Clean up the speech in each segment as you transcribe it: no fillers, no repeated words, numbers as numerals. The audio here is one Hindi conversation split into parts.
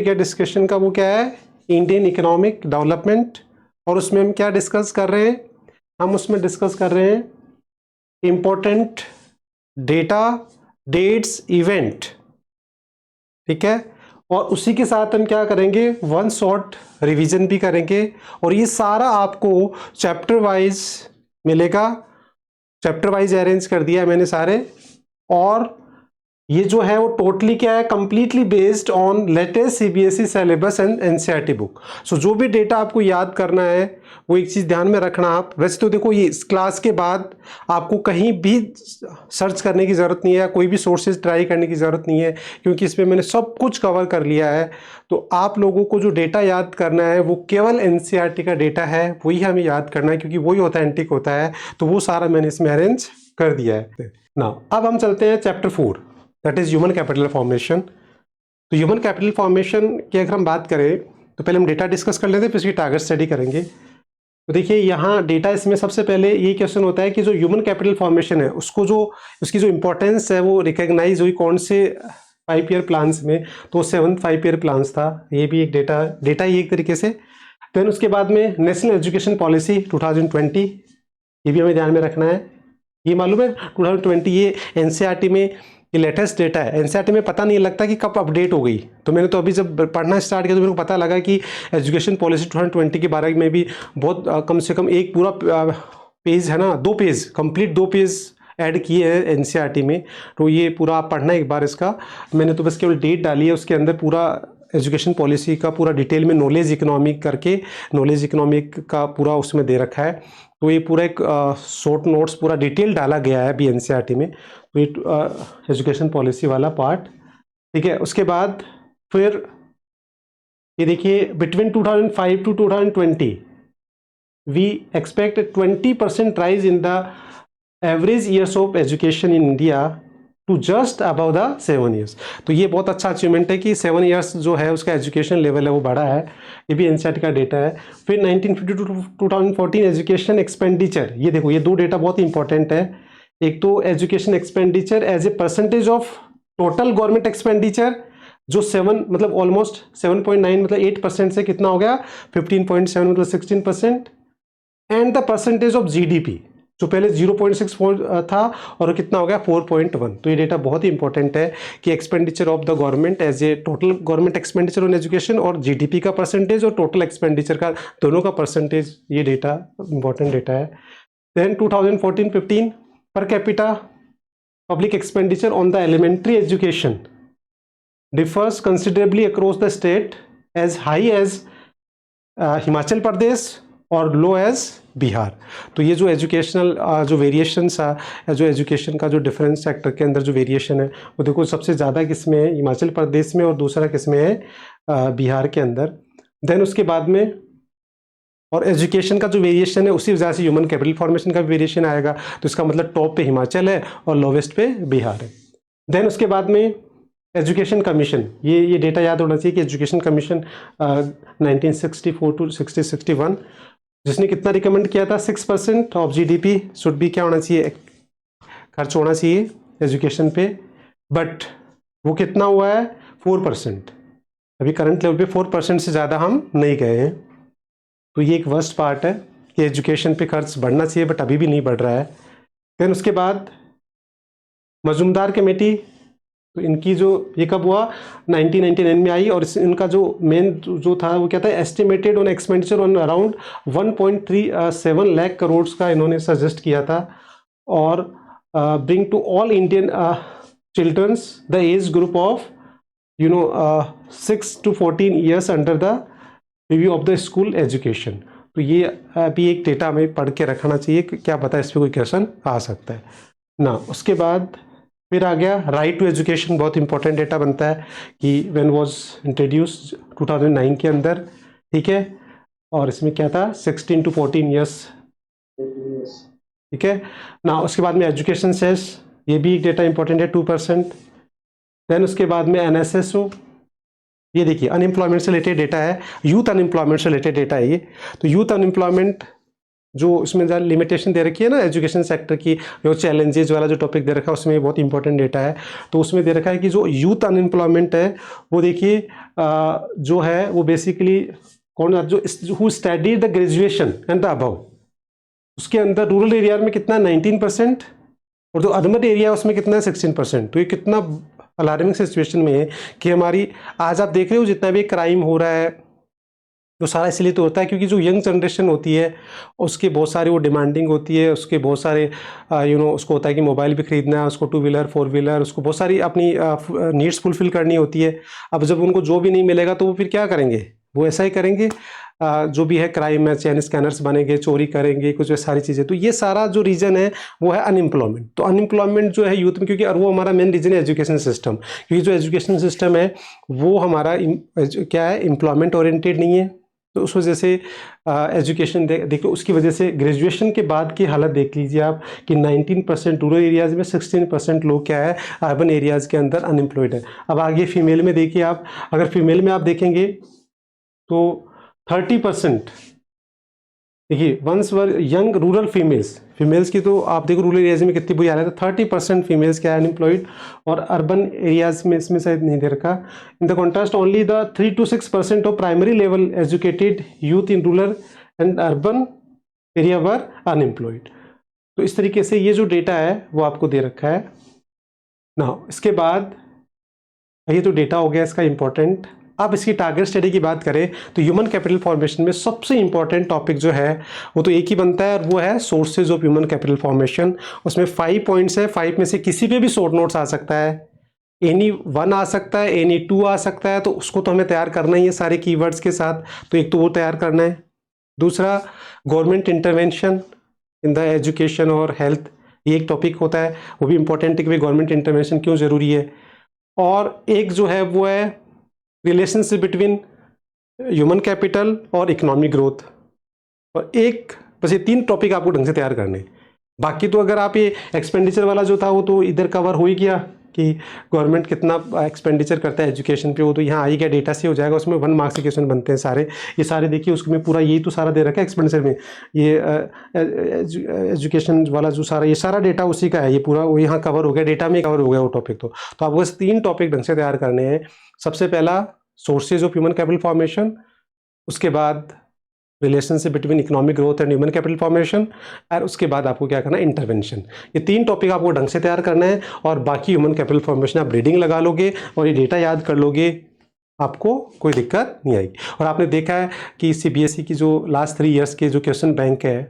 क्या डिस्कशन का वो क्या है, इंडियन इकोनॉमिक डेवलपमेंट। और उसमें हम क्या डिस्कस कर रहे हैं, हम उसमें डिस्कस कर रहे हैं इंपॉर्टेंट डेटा, डेट्स, इवेंट, ठीक है। और उसी के साथ हम क्या करेंगे, वन शॉट रिवीजन भी करेंगे। और ये सारा आपको चैप्टर वाइज मिलेगा, चैप्टर वाइज अरेंज कर दिया है मैंने सारे। और ये जो है वो टोटली क्या है, completely based on latest CBSE syllabus and NCERT book. So जो भी डेटा आपको याद करना है वो एक चीज ध्यान में रखना आप। वैसे तो देखो ये इस क्लास के बाद आपको कहीं भी सर्च करने की जरूरत नहीं है, कोई भी सोर्सेज ट्राई करने की जरूरत नहीं है, क्योंकि इसमें मैंने सब कुछ कवर कर लिया है। तो आप लोगों को जो डेटा याद करना है वो केवल एनसीईआरटी का डेटा है, वही हमें याद करना है, क्योंकि वही ऑथेंटिक होता है। तो वो सारा मैंने इसमें अरेंज कर दिया है ना। अब हम चलते हैं chapter 4, that is human capital formation. तो ह्यूमन कैपिटल फॉर्मेशन की अगर हम बात करें तो पहले हम डेटा डिस्कस कर लेते हैं, फिर उसकी टारगेट स्टडी करेंगे। तो देखिए यहाँ डेटा, इसमें सबसे पहले ये क्वेश्चन होता है कि जो ह्यूमन कैपिटल फॉर्मेशन है उसको जो उसकी जो इंपॉर्टेंस है वो रिकॉग्नाइज हुई कौन से 5 ईयर प्लान्स में, तो 7th 5 ईयर प्लान्स था। ये भी एक डेटा ही एक तरीके से। देन उसके बाद में नेशनल एजुकेशन पॉलिसी 2020, ये भी हमें ध्यान में रखना है। ये मालूम है 2020 ये एनसीईआरटी में ये लेटेस्ट डेटा है। एनसीईआरटी में पता नहीं लगता कि कब अपडेट हो गई। तो मैंने तो अभी जब पढ़ना स्टार्ट किया तो मेरे को पता लगा कि एजुकेशन पॉलिसी 2020 के बारे में भी बहुत कम से कम एक पूरा पेज है ना, 2 पेज कंप्लीट 2 पेज ऐड किए हैं एनसीईआरटी में। तो ये पूरा आप पढ़ना एक बार इसका। मैंने तो बस केवल डेट डाली है, उसके अंदर पूरा एजुकेशन पॉलिसी का पूरा डिटेल में नॉलेज इकोनॉमिक करके, नॉलेज इकोनॉमिक का पूरा उसमें दे रखा है। तो ये पूरा एक शॉर्ट नोट्स पूरा डिटेल डाला गया है अभी एनसीईआरटी में। तो ये एजुकेशन पॉलिसी वाला पार्ट, ठीक है। उसके बाद फिर ये देखिए between 2005 to 2020 we expect 20% rise in the average years of education in India to just above the 7 years. तो ये बहुत अच्छा अचीवमेंट है कि 7 ईयर्स जो है उसका एजुकेशन लेवल है वो बढ़ा है। ये भी एनसीईआरटी का डेटा है। फिर 1950 टू 2014 एजुकेशन एक्सपेंडिचर, ये देखो ये 2 डेटा बहुत इंपॉर्टेंट है। एक तो education expenditure as a percentage of total government expenditure, जो 7 मतलब ऑलमोस्ट 7.9 मतलब 8% से कितना हो गया 15.7 मतलब 16%। And the percentage of GDP, जो पहले 0.6 था और कितना हो गया 4.1। तो ये डेटा बहुत ही इंपॉर्टेंट है कि expenditure of the government as a total government expenditure on education और जीडीपी का परसेंटेज और टोटल एक्सपेंडिचर का दोनों का परसेंटेज, ये डेटा इंपॉर्टेंट डेटा है। Then 2014-15 per capita public expenditure on the elementary education differs considerably across the state, as high as Himachal Pradesh और लो एज बिहार। तो ये जो एजुकेशनल जो वेरिएशंस जो एजुकेशन का जो डिफरेंस सेक्टर के अंदर जो वेरिएशन है वो देखो सबसे ज़्यादा किस में है, हिमाचल प्रदेश में, और दूसरा किस में है, बिहार के अंदर। देन उसके बाद में और एजुकेशन का जो वेरिएशन है उसी वजह से ह्यूमन कैपिटल फॉर्मेशन का वेरिएशन आएगा। तो इसका मतलब टॉप पे हिमाचल है और लोवेस्ट पे बिहार है। देन उसके बाद में एजुकेशन कमीशन, ये डेटा याद होना चाहिए कि एजुकेशन कमीशन 1964 टू 61 जिसने कितना रिकमेंड किया था 6% ऑफ जीडीपी शुड भी क्या होना चाहिए, खर्च होना चाहिए एजुकेशन पे। बट वो कितना हुआ है 4%। अभी करंट लेवल पे 4% से ज़्यादा हम नहीं गए हैं। तो ये एक वर्स्ट पार्ट है कि एजुकेशन पे खर्च बढ़ना चाहिए बट अभी भी नहीं बढ़ रहा है। देन उसके बाद मजूमदार कमेटी, तो इनकी जो ये कब हुआ 1999 में आई, और इनका जो मेन जो था वो क्या था, estimated on expenditure on around 1.37 lakh crore का इन्होंने सजेस्ट किया था। और bring to all Indian childrens the age group of 6 to 14 years under the review of the school education. तो ये अभी एक डेटा हमें पढ़ के रखना चाहिए कि क्या पता इस पर कोई क्वेश्चन आ सकता है ना। उसके बाद फिर आ गया राइट टू एजुकेशन, बहुत इंपॉर्टेंट डेटा बनता है कि व्हेन वाज इंट्रोड्यूस 2009 के अंदर, ठीक है। और इसमें क्या था 16 to 14 ईयर्स, ठीक है ना। उसके बाद में एजुकेशन सेस, ये भी एक डेटा इंपॉर्टेंट है 2%। देन उसके बाद में एनएसएसओ, ये देखिए अनएम्प्लॉयमेंट से रिलेटेड डेटा है, यूथ अनएम्प्लॉयमेंट से रिलेटेड डेटा है ये। तो यूथ अनएम्प्लॉयमेंट जो इसमें ज़्यादा लिमिटेशन दे रखी है ना एजुकेशन सेक्टर की, जो चैलेंजेस वाला जो टॉपिक दे रखा है उसमें बहुत इंपॉर्टेंट डेटा है। तो उसमें दे रखा है कि जो यूथ अनएम्प्लॉयमेंट है वो देखिए जो है वो बेसिकली कौन, जो who study the graduation and the above, उसके अंदर रूरल एरिया में कितना 19% और जो अर्बन एरिया है उसमें कितना है 16%। तो ये कितना अलार्मिंग सिचुएशन में है कि हमारी आज आप देख रहे हो जितना भी क्राइम हो रहा है वो सारा इसलिए तो होता है क्योंकि जो यंग जनरेशन होती है उसके बहुत सारी वो डिमांडिंग होती है, उसके बहुत सारे उसको होता है कि मोबाइल भी खरीदना है, उसको 2 व्हीलर 4 व्हीलर, उसको बहुत सारी अपनी नीड्स फुलफिल करनी होती है। अब जब उनको जो भी नहीं मिलेगा तो वो फिर क्या करेंगे, वो ऐसा ही करेंगे, जो भी है क्राइम है, चैन स्कैनर्स बनेंगे, चोरी करेंगे, कुछ सारी चीज़ें। तो ये सारा जो रीज़न है वो है अनएम्प्लॉयमेंट। तो अनएम्प्लॉयमेंट जो है यूथ में, क्योंकि और वो हमारा मेन रीज़न है एजुकेशन सिस्टम, क्योंकि जो एजुकेशन सिस्टम है वो हमारा क्या है, एम्प्लॉयमेंट ओरिएंटेड नहीं है। तो उस वजह से एजुकेशन देखो, उसकी वजह से ग्रेजुएशन के बाद की हालत देख लीजिए आप कि 19% रूरल एरियाज़ में, 16% लोग क्या है अर्बन एरियाज़ के अंदर अनएम्प्लॉयड है। अब आगे फीमेल में देखिए आप, अगर फीमेल में आप देखेंगे तो 30%, देखिए ones were young rural females की तो आप देखो रूरल एरियाज में कितनी बुरी हालत है, 30% फीमेल्स क्या है अनएम्प्लॉयड, और अर्बन एरियाज में इसमें शायद नहीं दे रखा। In the contrast only the 3 to 6% of primary level educated youth in rural and urban area were unemployed. तो इस तरीके से ये जो डेटा है वो आपको दे रखा है ना। इसके बाद ये तो डेटा हो गया इसका इंपॉर्टेंट। अब इसकी टारगेट स्टडी की बात करें तो ह्यूमन कैपिटल फॉर्मेशन में सबसे इंपॉर्टेंट टॉपिक जो है वो तो एक ही बनता है, और वो है sources of human capital formation. उसमें 5 पॉइंट्स है, 5 में से किसी पे भी शॉर्ट नोट्स आ सकता है, एनी 1 आ सकता है, एनी 2 आ सकता है। तो उसको तो हमें तैयार करना ही है सारे कीवर्ड्स के साथ, तो एक तो वो तैयार करना है। दूसरा government intervention in the education और हेल्थ, ये एक टॉपिक होता है, वो भी इंपॉर्टेंट है कि भाई गवर्नमेंट इंटरवेंशन क्यों ज़रूरी है। और एक जो है वो है रिलेशनशिप बिटवीन ह्यूमन कैपिटल और इकोनॉमिक ग्रोथ। और एक बस ये 3 टॉपिक आपको ढंग से तैयार करने। बाकी तो अगर आप ये एक्सपेंडिचर वाला जो था वो तो इधर कवर हो ही गया कि गवर्नमेंट कितना एक्सपेंडिचर करता है एजुकेशन पे, वो तो यहाँ आ ही गया, डेटा से हो जाएगा। उसमें 1 मार्क्स के क्वेश्चन बनते हैं सारे, ये सारे देखिए उसमें पूरा यही तो सारा दे रखा है एक्सपेंडिचर में। ये एजुकेशन वाला जो सारा, ये सारा डेटा उसी का है, ये पूरा वो यहाँ कवर हो गया, डेटा में कवर हो गया वो टॉपिक। तो आपको बस 3 टॉपिक ढंग से तैयार करने हैं। सबसे पहला sources of human capital formation, उसके बाद relationship between economic growth and human capital formation, और उसके बाद आपको क्या करना है, इंटरवेंशन। ये 3 टॉपिक आपको ढंग से तैयार करना है, और बाकी ह्यूमन कैपिटल फॉर्मेशन आप रीडिंग लगा लोगे और ये डेटा याद कर लोगे, आपको कोई दिक्कत नहीं आएगी। और आपने देखा है कि CBSE की जो लास्ट 3 ईयर्स के जो क्वेश्चन बैंक है,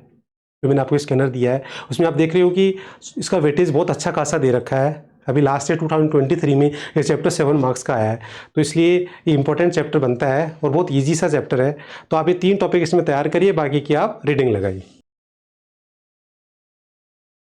जो मैंने आपको स्कैनर दिया है, उसमें आप देख रहे हो कि इसका वेटेज बहुत अच्छा खासा दे रखा है। अभी लास्ट ईयर 2023 में ये चैप्टर 7 मार्क्स का आया है, तो इसलिए ये इंपॉर्टेंट चैप्टर बनता है और बहुत ईजी सा चैप्टर है। तो आप ये 3 टॉपिक इसमें तैयार करिए, बाकी की आप रीडिंग लगाइए।